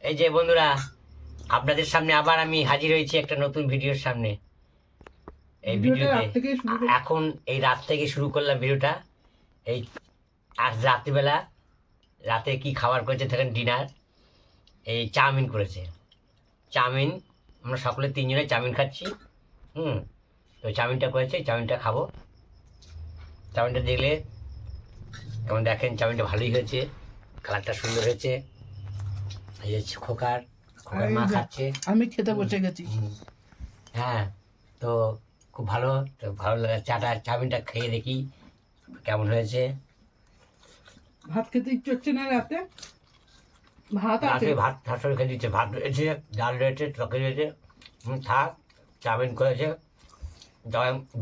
এই যে বন্ধুরা, আপনাদের সামনে আবার আমি হাজির হয়েছি একটা নতুন ভিডিওর সামনে। এই ভিডিওতে এখন এই রাত থেকে শুরু করলাম ভিডিওটা। এই আজ রাত্রিবেলা রাতে কি খাবার করেছে দেখেন, ডিনার এই চাউমিন করেছে। চাউমিন আমরা সকলে তিনজনে চাউমিন খাচ্ছি। তো চাউমিনটা করেছে, চাউমিনটা খাবো। চাউমিনটা দেখলে কেমন দেখেন, চাউমিনটা ভালোই হয়েছে, কালারটা সুন্দর হয়েছে। এই যে খোকার মা খাচ্ছে, আমি খেতে বসে গেছি। হ্যাঁ, তো খুব ভালো, তো ভালো লাগে। চাউমিনটা খেয়ে দেখি কেমন হয়েছে। ভাত খেতে ইচ্ছে হচ্ছে না রাতে? ভাত আছে, ভাত শাশুড়ি খেয়ে দিচ্ছে, ভাত রয়েছে, ডাল রয়েছে, তরকারি রয়েছে। থাক, চাউমিন করেছে।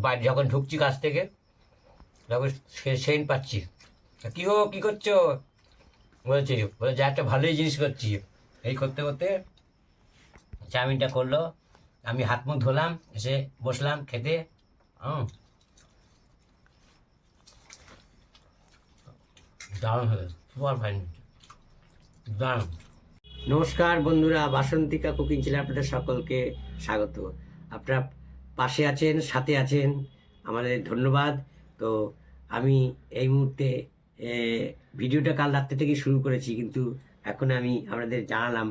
বাড়ি যখন ঢুকছি কাছ থেকে তখন সেন্ট পাচ্ছি। কী করছো বলছি, বলে একটা ভালোই জিনিস করছি। এই করতে করতে চাউমিনটা করলো, আমি হাত মুখ ধোলাম, এসে বসলাম খেতে। দারুণ হবে, সুপার ফাইন, দারুণ। নমস্কার বন্ধুরা, বাসন্তিকা কুকিং চ্যানেলে আপনাদের সকলকে স্বাগত। আপনারা পাশে আছেন, সাথে আছেন, আমাদের ধন্যবাদ। তো আমি এই মুহূর্তে ভিডিওটা কাল রাত্রে থেকে শুরু করেছি, কিন্তু এখন আমি আপনাদের জানালাম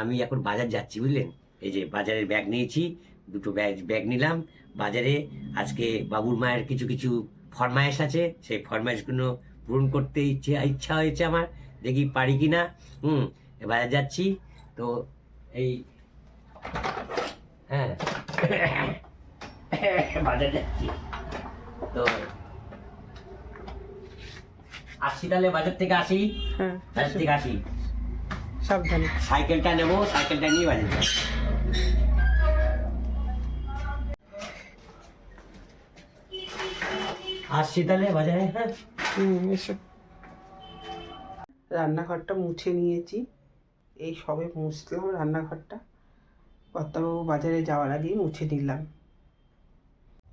আমি এখন বাজার যাচ্ছি, বুঝলেন। এই যে বাজারের ব্যাগ নিয়েছি, দুটো ব্যাগ নিলাম বাজারে। আজকে বাবুর মায়ের কিছু কিছু ফরমায়েশ আছে, সেই ফরমায়েশগুলো পূরণ করতে ইচ্ছা হয়েছে আমার, দেখি পারি কি না। বাজার যাচ্ছি তো এই হ্যাঁ বাজার যাচ্ছি তো আসছি, তাহলে বাজার থেকে আসি। হ্যাঁ বাজার থেকে আসি, সাবধানে। সাইকেলটা নেবো, সাইকেলটা নিয়ে বাজার যাবো। আসছি তাহলে বাজারে। হ্যাঁ, এসো। রান্নাঘরটা মুছে নিয়েছি, এই সবে মুছলাম রান্নাঘরটা। কর্তাবাবু বাজারে যাওয়ার আগেই মুছে নিলাম।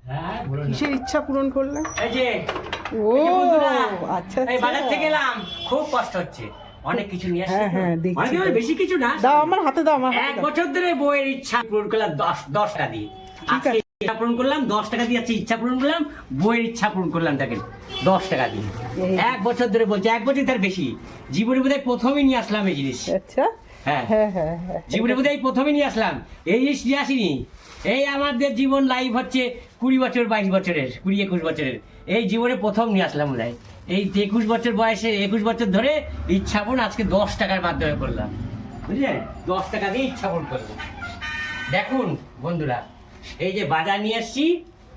হ্যাঁ, কিসের ইচ্ছা পূরণ করলাম? এই যে ও এই যে বন্ধুরা, আচ্ছা, এই বাজার থেকে এলাম, খুব কষ্ট হচ্ছে, অনেক কিছু নিয়ে আসছি। হ্যাঁ, দেখছি। অনেক বেশি কিছু না, দাও আমার হাতে, দাও আমার এক বছর ধরে বইয়ের ইচ্ছা পূরণ করলাম 10 টাকা দিয়ে। আজকে ইচ্ছা পূরণ করলাম 10 টাকা দিয়ে, আজকে ইচ্ছা পূরণ করলাম, বইয়ের ইচ্ছা পূরণ করলাম দেখেন 10 টাকা দিয়ে। 1 বছর ধরে বলছে, 1 বছর তার বেশি। জীবনে বোধহয় প্রথমই নিয়ে আসলাম এই জিনিস। আচ্ছা, হ্যাঁ হ্যাঁ হ্যাঁ হ্যাঁ, জীবনে বোধহয় প্রথমে নিয়ে আসলাম, এই জিনিস নিয়ে আসিনি। এই আমাদের জীবন লাইফ হচ্ছে 20 বছর 22 বছরের, 20-21 বছরের, এই জীবনে প্রথম নিয়ে আসলাম বোধহয়। এই 21 বছর বয়সে 21 বছর ধরে ইচ্ছা পূরণ আজকে 10 টাকার মাধ্যমে করলাম, বুঝলেন। 10 টাকা দিয়ে ইচ্ছা পূরণ করবো। দেখুন বন্ধুরা, এই যে বাজার নিয়ে এসছি,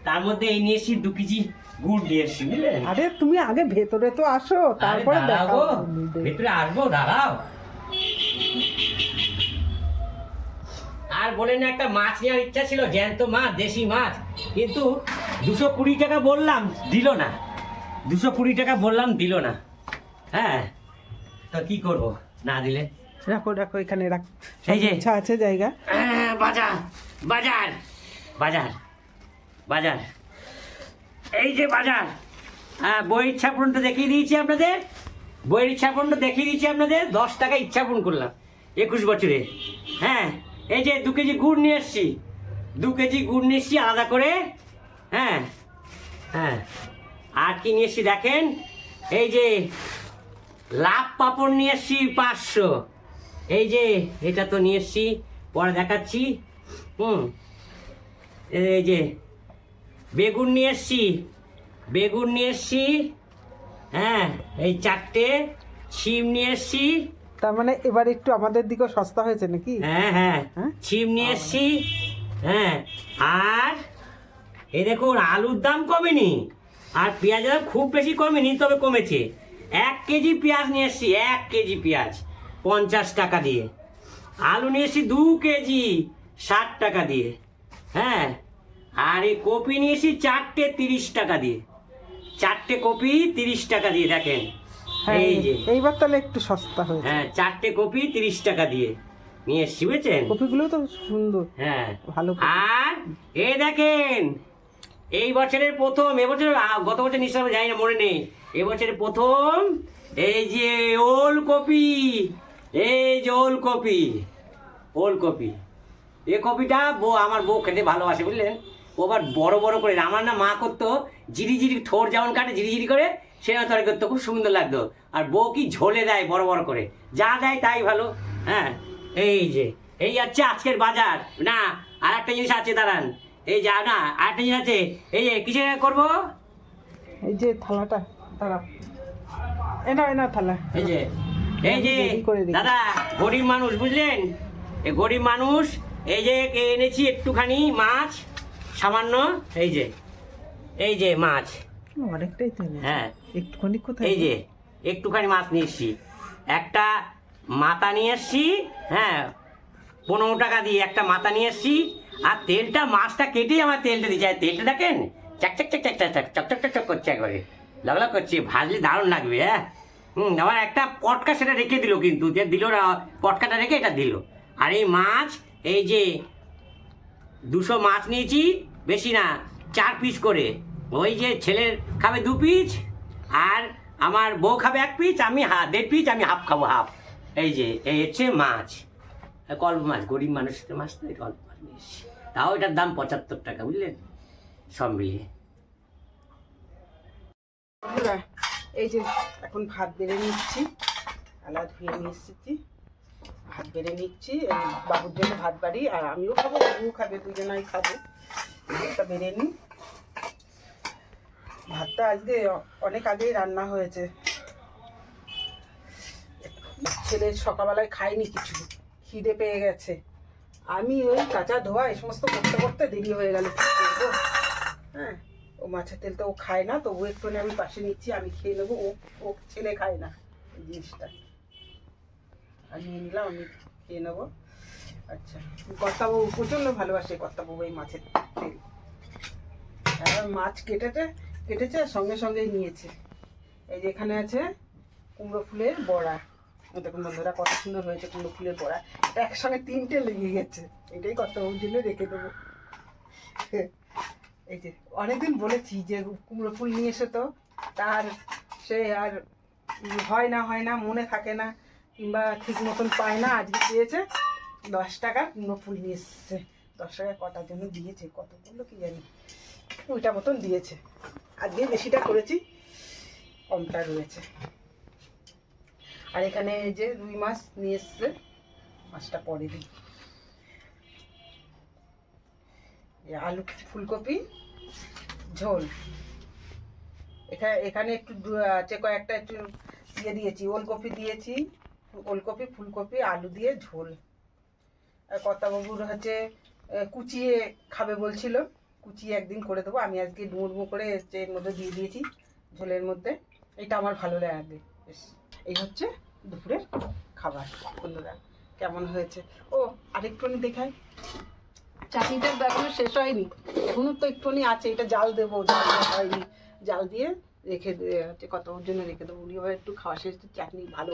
তার মধ্যে এই নিয়ে এসছি 2 কেজি গুড় নিয়ে এসছি, বুঝলেন। আরে তুমি আগে ভেতরে তো আসো, তারপরে আরে দেখাবো। দাঁড়াও, ভেতরে আসবো, দাঁড়াও। আর বলেন না, একটা মাছ নেওয়ার ইচ্ছা ছিল, জ্যান্ত মাছ, দেশি মাছ, কিন্তু 220 টাকা বললাম, দিল না। 220 টাকা বললাম, দিল না। হ্যাঁ, তো কি করব না দিলে। রাখো রাখো, এখানে রাখ, এই যে ইচ্ছা আছে জায়গা। বাজার বাজার বাজার বাজার, এই যে বাজার। বইয়ের ইচ্ছা পূরণটা দেখিয়ে দিয়েছি আপনাদের, বইয়ের ইচ্ছা পূরণটা দেখিয়ে দিয়েছি আপনাদের। 10 টাকা ইচ্ছা পূরণ করলাম 21 বছরে। হ্যাঁ, এই যে 2 কেজি গুড় নিয়ে এসছি, 2 কেজি গুড় নিয়ে এসছি আলাদা করে। হ্যাঁ হ্যাঁ, আর কি নিয়ে এসছি দেখেন, এই যে লাভ পাঁপড় নিয়ে এসছি 500। এই যে এটা তো নিয়ে এসছি, পরে দেখাচ্ছি। এই যে বেগুন নিয়ে এসছি, বেগুন নিয়ে এসছি। হ্যাঁ, এই 4টে শিম নিয়ে এসছি। তার মানে এবার একটু আমাদের দিকেও সস্তা হয়েছে নাকি? হ্যাঁ হ্যাঁ, শিম নিয়ে এসছি। হ্যাঁ, আর এই দেখুন আলুর দাম কমেনি, আর পেঁয়াজের দাম খুব বেশি কমেনি, তবে কমেছে। 1 কেজি পেঁয়াজ নিয়ে এসছি, 1 কেজি পেঁয়াজ 50 টাকা দিয়ে। আলু নিয়ে এসছি 2 কেজি 60 টাকা দিয়ে। হ্যাঁ, আর এই কপি নিয়ে এসছি 4টে 30 টাকা দিয়ে। 4টে কপি 30 টাকা দিয়ে, দেখেন। এই যে এইবার তাহলে একটু সস্তা হয়েছে। হ্যাঁ, 4টে কপি 30 টাকা দিয়ে নিয়ে এসছি, বুঝছেন। কপিগুলো তো সুন্দর, হ্যাঁ ভালো। আর এই দেখেন, এই বছরের প্রথম, এবছর গত বছর নিশ্চয় যাই না, মনে নেই, এবছরের প্রথম এই যে ওলকপি এই যে ওলকপি, ওলকপি, এ কপিটা আমার বউ খেতে ভালোবাসে বুঝলেন। ও আবার বড় বড় করে, আমার না মা করতো জিরি জিরি, থোর যেমন কাটে জিরি জিরি করে, সেটা তরকারি করতো, খুব সুন্দর লাগতো। আর বউ কি ঝোলে দেয় বড় বড় করে, যা দেয় তাই ভালো। হ্যাঁ, এই যে এই হচ্ছে আজকের বাজার। না, আর একটা জিনিস আছে, দাঁড়ান, এই যা না আর একটা জিনিস আছে, এই যে কিসে করবো, এই যে থালাটা, দাঁড়াও, এনা থালা, এই যে এই যে রেডি করে রেখেছি। দাদা গরিব মানুষ বুঝলেন, এই গরিব মানুষ, এই যে এনেছি একটুখানি মাছ, সামান্য, এই যে মাছ, অনেকটাই তো এনেছি। হ্যাঁ একটুখানি কোথায়? এই যে একটুখানি মাছ নিয়ে এসছি, একটা মাথা নিয়ে এসছি, হ্যাঁ 15 টাকা দিয়ে একটা মাথা নিয়ে এসছি। আর তেলটা, মাছটা কেটেই আমার তেলটা দিচ্ছে, আর তেলটা দেখেন চাক চাক চাক চাক চাক চাক চক চক চক চক করছে, একবারে লাগলা করছে, ভাজলে দারুণ লাগবে। হ্যাঁ, আবার একটা পটকা সেটা রেখে দিল, কিন্তু যে দিল না পটকাটা রেখে এটা দিল। আর এই মাছ, এই যে 200 মাছ নিয়েছি, বেশি না, 4 পিস করে। ওই যে ছেলের খাবে 2 পিস, আর আমার বউ খাবে 1 পিস, আমি 1.5 পিস, আমি হাফ খাবো, হাফ। এই যে এই হচ্ছে মাছ, অল্প মাছ, গরিব মানুষের মাছ তো, এটা অল্প মাছ নিয়েছি, তাও এটার দাম 75 টাকা বুঝলেন, সব মিলিয়ে। বন্ধুরা, এই যে এখন ভাত বেড়ে নিচ্ছি, আলা ধুয়ে নিয়ে এসেছি, ভাত বেড়ে নিচ্ছি। এই বাবুর জন্য ভাত বাড়ি, আর আমিও খাবো, বাবুও খাবে, দুজনাই খাবো। ভাতটা বেড়ে নিই। ভাতটা আজকে অনেক আগেই রান্না হয়েছে। ছেলে সকালবেলায় খায়নি কিছু, খিদে পেয়ে গেছে। আমি ওই কাঁচা ধোয়া এই সমস্ত করতে করতে দেরি হয়ে গেল, কি করবো। হ্যাঁ, ও মাছের তেল তো ও খায় না, তবু একটু আমি পাশে নিচ্ছি, আমি খেয়ে নেবো। ও ছেলে খায় না এই জিনিসটা, আমি নিয়ে নিলাম, আমি খেয়ে নেবো। আচ্ছা, কর্তাবাবু প্রচণ্ড ভালোবাসে, কর্তাবাবু এই মাছের তেল। আর মাছ কেটেছে সঙ্গে সঙ্গেই নিয়েছে। এই যে এখানে আছে কুমড়ো ফুলের বড়া, দেখুন বন্ধুরা কত সুন্দর হয়েছে কুমড়ো ফুলের বড়া। এটা একসঙ্গে 3টে লেগে গেছে, এটাই কর্তাবাবুর জন্য রেখে দেবো। এই যে অনেকদিন বলেছি যে কুমড়ো ফুল নিয়ে এসে, তো তার সে আর হয় না মনে থাকে না, কিংবা ঠিক মতন পায় না। আজকে পেয়েছে, 10 টাকার কুমড়ো ফুল নিয়ে এসছে। 10 টাকা কটার জন্য দিয়েছে, কত বললো কি জানি, 2টা মতন দিয়েছে। আজকে বেশিটা করেছি, কমটা রয়েছে। আর এখানে এই যে রুই মাছ নিয়ে এসছে, মাছটা পরে দিই। আলু ফুলকপি ঝোল, এখানে একটু কয়েকটা একটু দিয়ে দিয়েছি, ওলকপি দিয়েছি, ওলকপি ফুলকপি আলু দিয়ে ঝোল। আর কর্তাবাবুর হচ্ছে কুচিয়ে খাবে বলছিল, কুচিয়ে একদিন করে দেবো। আমি আজকে ডুমো করে এর মধ্যে দিয়ে দিয়েছি ঝোলের মধ্যে, এটা আমার ভালো লাগে বেশ। এই হচ্ছে দুপুরের খাবার বন্ধুরা, কেমন হয়েছে। ও আরেকটুখানি দেখাই, চাটনিটা এখনো শেষ হয়নি, এখনো তো একটুখানি আছে, এটা জাল দেবো, জাল দেওয়া হয়নি, জাল দিয়ে রেখে হচ্ছে কত জন্য রেখে দেবো। উনি আবার একটু খাওয়া শেষ, চাটনি ভালো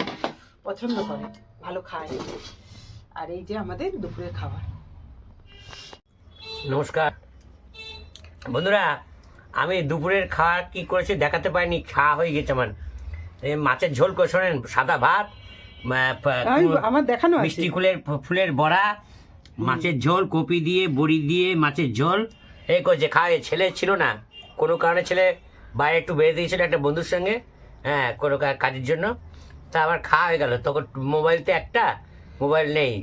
পছন্দ করে, ভালো খায়। আর এই যে আমাদের দুপুরের খাবার। নমস্কার বন্ধুরা, আমি দুপুরের খাওয়া কি করেছি দেখাতে পারিনি, খাওয়া হয়ে গেছে আমার। এই মাছের ঝোল করে শোনেন, সাদা ভাত, আমার দেখানো আছে মিষ্টি ফুলের বড়া, মাছের ঝোল, কপি দিয়ে বড়ি দিয়ে মাছের ঝোল, এই করেছে খাওয়া। ছেলে ছিল না, কোনো কারণে ছেলে বাইরে একটু বেরিয়ে দিয়েছিল একটা বন্ধুর সঙ্গে, হ্যাঁ কোনো কাজের জন্য, তা আবার খাওয়া হয়ে গেল। তখন মোবাইলতে একটা মোবাইল নেই,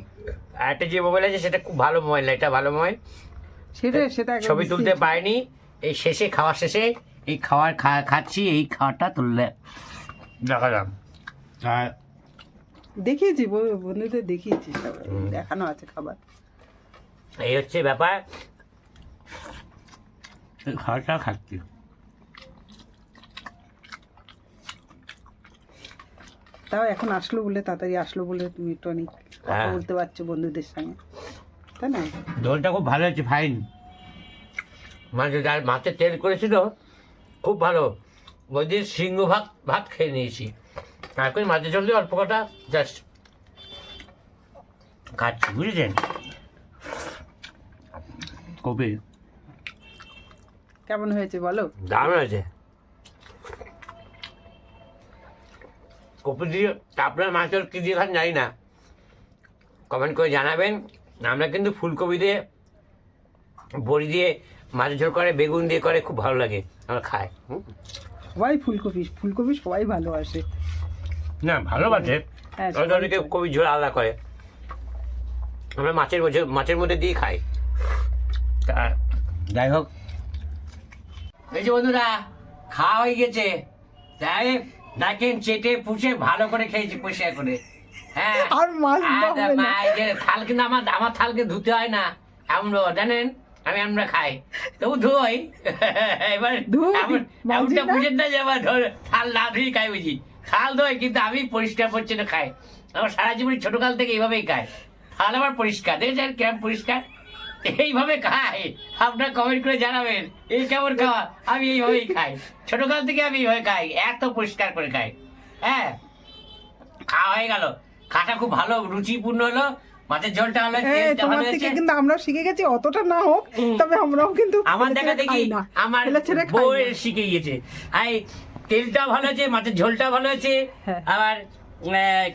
আর একটা যে মোবাইল আছে সেটা খুব ভালো মোবাইল না, এটা ভালো মোবাইল, সেটা ছবি তুলতে পারিনি। এই শেষে খাওয়া শেষে এই খাচ্ছি, এই খাওয়াটা তুললে দেখালাম। আর দেখিয়েছি, বন্ধুদের দেখিয়েছি, দেখানো আছে খাবার। এই হচ্ছে ব্যাপার, খাওয়াটা খাচ্ছি। তাও এখন আসলো বলে, তাড়াতাড়ি আসলো বলে তুমি একটু অনেক কথা বলতে পারছো বন্ধুদের সঙ্গে, তাই না? ঝোলটা খুব ভালো হচ্ছে, ফাইন। মাছের তেল করেছিল খুব ভালো, ওই দিন সিংহ ভাত খেয়ে নিয়েছি, এখন মাছের ঝোল দিয়ে অল্প কটা জাস্ট খাচ্ছি, বুঝেছেন। কপি কেমন হয়েছে বলো? দারুণ হয়েছে। কপি দিয়ে আপনার মাছের কি দিয়ে খান জানি না, কমেন্ট করে জানাবেন। আমরা কিন্তু ফুলকপি দিয়ে, বড়ি দিয়ে মাছের ঝোল করে, বেগুন দিয়ে করে, খুব ভালো লাগে, আমরা খাই। সবাই ফুলকপি সবাই ভালোবাসে। না ভালোবাসে, হ্যাঁ, অনেকে কপি ঝোল আলাদা করে, আমরা মাছের মধ্যে দিয়ে খাই। তা যাই হোক, এই যে বন্ধুরা খাওয়া হয়ে গেছে, তাই দেখেন চেটে পুষে ভালো করে খেয়েছি পরিষ্কার করে। হ্যাঁ, আর মাছ দেওয়া হবে না। এই যে থাল কিন্তু আমার থালকে ধুতে হয় না, এমন জানেন, আমরা খাই তবু ধোই। এবার এমনটা বুঝেন না যে আমার থাল না ধুই খাই, বুঝি থাল ধোয় কিন্তু আমি পরিষ্কার পরিচ্ছন্ন খাই। আমার সারা জীবন ছোটকাল থেকে এইভাবেই খাই, থাল আমার পরিষ্কার, দেখেছেন কেমন পরিষ্কার, এইভাবে খাই। আপনারা কমেন্ট করে জানাবেন এই কেমন খাওয়া, আমি এইভাবেই খাই, ছোটকাল থেকে আমি এইভাবে খাই, এত পরিষ্কার করে খাই। হ্যাঁ, খাওয়া হয়ে গেল, খাটা খুব ভালো রুচিপূর্ণ হলো, মাছের ঝোলটা হলো, তেলটা ভালো হয়েছে। কিন্তু আমরা শিখে গেছি, অতটা না হোক তবে আমরাও কিন্তু আমার দেখা দেখি আমার বউ শিখে গিয়েছে। আই তেলটা ভালো হয়েছে, মাছের ঝোলটা ভালো হয়েছে, আবার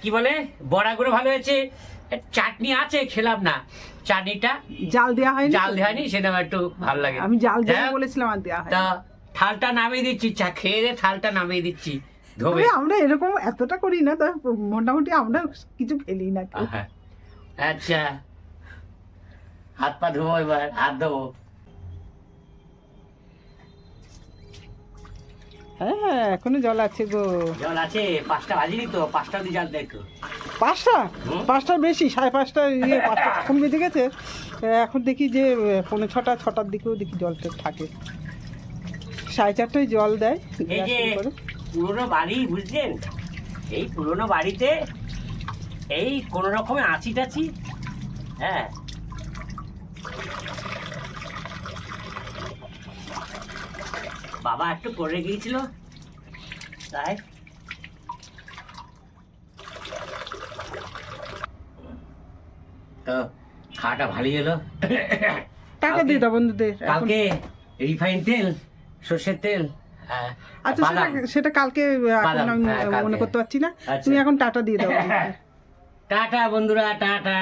কি বলে বড়াগুলো ভালো হয়েছে, চাটনি আছে খেলাম না, চাটনিটা জাল দেওয়া হয়নি, সেটা আমার একটু ভালো লাগে। আমি জাল দেওয়া বলেছিলাম, আর দেওয়া হয়। তা থালটা নামিয়ে দিচ্ছি, চা খেয়ে দিয়ে থালটা নামিয়ে দিচ্ছি ধোবে। আমরা এরকম এতটা করি না, তবে মোটামুটি আমরা কিছু ফেলি না। হ্যাঁ, আচ্ছা, হাত পা ধোবো, এবার হাত ধোবো। হ্যাঁ, এখনো জল আছে গো। জল আছে, 5টা বাজিনি তো, 5টা দিয়ে জল দেখো। 5টার বেশি, 5:30 5টা কখন বেজে গেছে। এখন দেখি যে 6:45-6টার দিকেও দেখি জলটা থাকে, 4:30টায় জল দেয়। এই যে পুরোনো বাড়ি, বুঝলেন, এই পুরোনো বাড়িতে এই কোন রকমের আছি টাছি, হ্যাঁ, বাবা একটু করে গিয়েছিল, তাই তো খাওয়াটা ভালোই হলো। টাকা দিয়ে দাও বন্ধুদের। কালকে রিফাইন তেল, সর্ষের তেল, আচ্ছা, সেটা কালকে, এখন আমি মনে করতে পারছি না। তুমি এখন টাটা দিয়ে দাও। টাটা বন্ধুরা, টাটা।